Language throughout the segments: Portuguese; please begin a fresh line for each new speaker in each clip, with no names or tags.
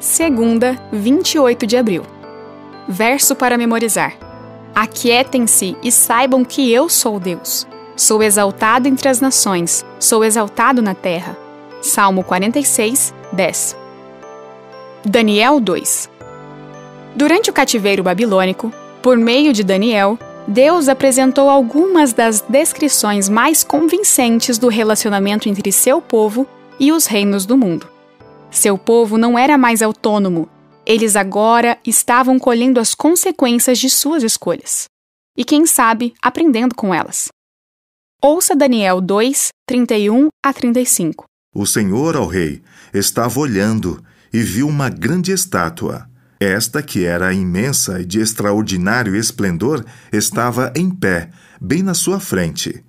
Segunda, 28 de abril. Verso para memorizar. Aquietem-se e saibam que eu sou Deus. Sou exaltado entre as nações, sou exaltado na terra. Salmo 46, 10. Daniel 2. Durante o cativeiro babilônico, por meio de Daniel, Deus apresentou algumas das descrições mais convincentes do relacionamento entre seu povo e os reinos do mundo. Seu povo não era mais autônomo, eles agora estavam colhendo as consequências de suas escolhas. E quem sabe, aprendendo com elas. Ouça Daniel 2, 31 a 35.
O Senhor, ó rei, estava olhando e viu uma grande estátua. Esta, que era imensa e de extraordinário esplendor, estava em pé, bem na sua frente.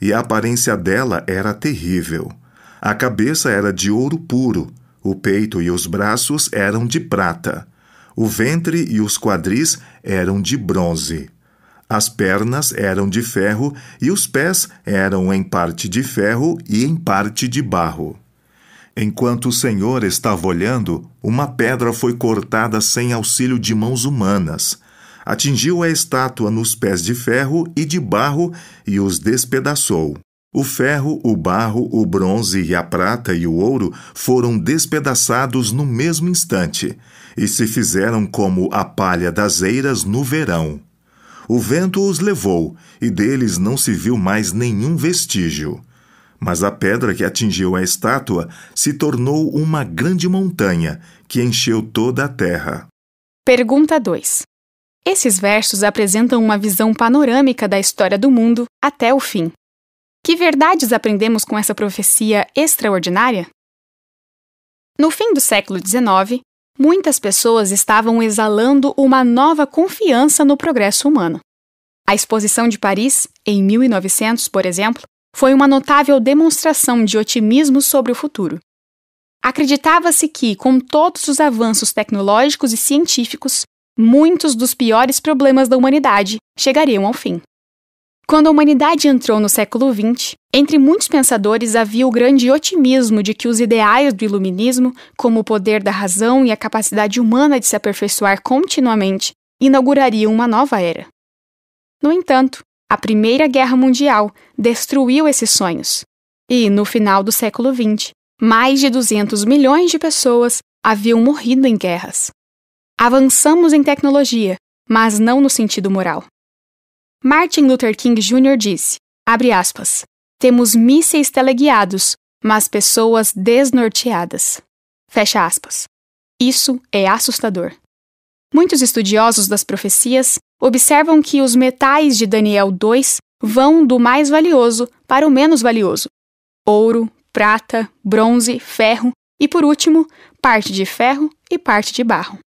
E a aparência dela era terrível. A cabeça era de ouro puro, o peito e os braços eram de prata. O ventre e os quadris eram de bronze. As pernas eram de ferro e os pés eram em parte de ferro e em parte de barro. Enquanto o Senhor estava olhando, uma pedra foi cortada sem auxílio de mãos humanas. Atingiu a estátua nos pés de ferro e de barro e os despedaçou. O ferro, o barro, o bronze e a prata e o ouro foram despedaçados no mesmo instante e se fizeram como a palha das eiras no verão. O vento os levou e deles não se viu mais nenhum vestígio. Mas a pedra que atingiu a estátua se tornou uma grande montanha que encheu toda a terra.
Pergunta 2. Esses versos apresentam uma visão panorâmica da história do mundo até o fim. Que verdades aprendemos com essa profecia extraordinária? No fim do século XIX, muitas pessoas estavam exalando uma nova confiança no progresso humano. A Exposição de Paris, em 1900, por exemplo, foi uma notável demonstração de otimismo sobre o futuro. Acreditava-se que, com todos os avanços tecnológicos e científicos, muitos dos piores problemas da humanidade chegariam ao fim. Quando a humanidade entrou no século XX, entre muitos pensadores havia o grande otimismo de que os ideais do iluminismo, como o poder da razão e a capacidade humana de se aperfeiçoar continuamente, inaugurariam uma nova era. No entanto, a Primeira Guerra Mundial destruiu esses sonhos. E, no final do século XX, mais de 200 milhões de pessoas haviam morrido em guerras. Avançamos em tecnologia, mas não no sentido moral. Martin Luther King Jr. disse, abre aspas, temos mísseis teleguiados, mas pessoas desnorteadas. Fecha aspas. Isso é assustador. Muitos estudiosos das profecias observam que os metais de Daniel 2 vão do mais valioso para o menos valioso. Ouro, prata, bronze, ferro e, por último, parte de ferro e parte de barro.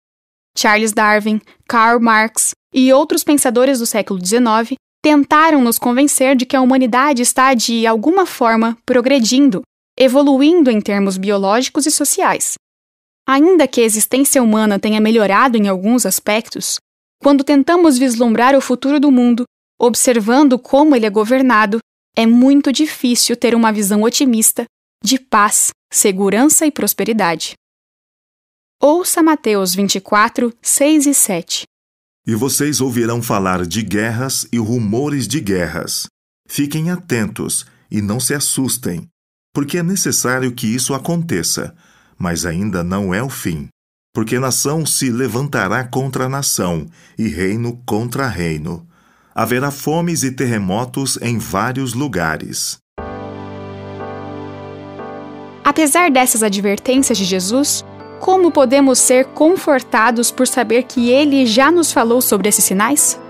Charles Darwin, Karl Marx e outros pensadores do século XIX tentaram nos convencer de que a humanidade está, de alguma forma, progredindo, evoluindo em termos biológicos e sociais. Ainda que a existência humana tenha melhorado em alguns aspectos, quando tentamos vislumbrar o futuro do mundo, observando como ele é governado, é muito difícil ter uma visão otimista de paz, segurança e prosperidade. Ouça Mateus 24, 6 e 7.
E vocês ouvirão falar de guerras e rumores de guerras. Fiquem atentos e não se assustem, porque é necessário que isso aconteça, mas ainda não é o fim. Porque nação se levantará contra nação e reino contra reino. Haverá fomes e terremotos em vários lugares.
Apesar dessas advertências de Jesus, como podemos ser confortados por saber que Ele já nos falou sobre esses sinais?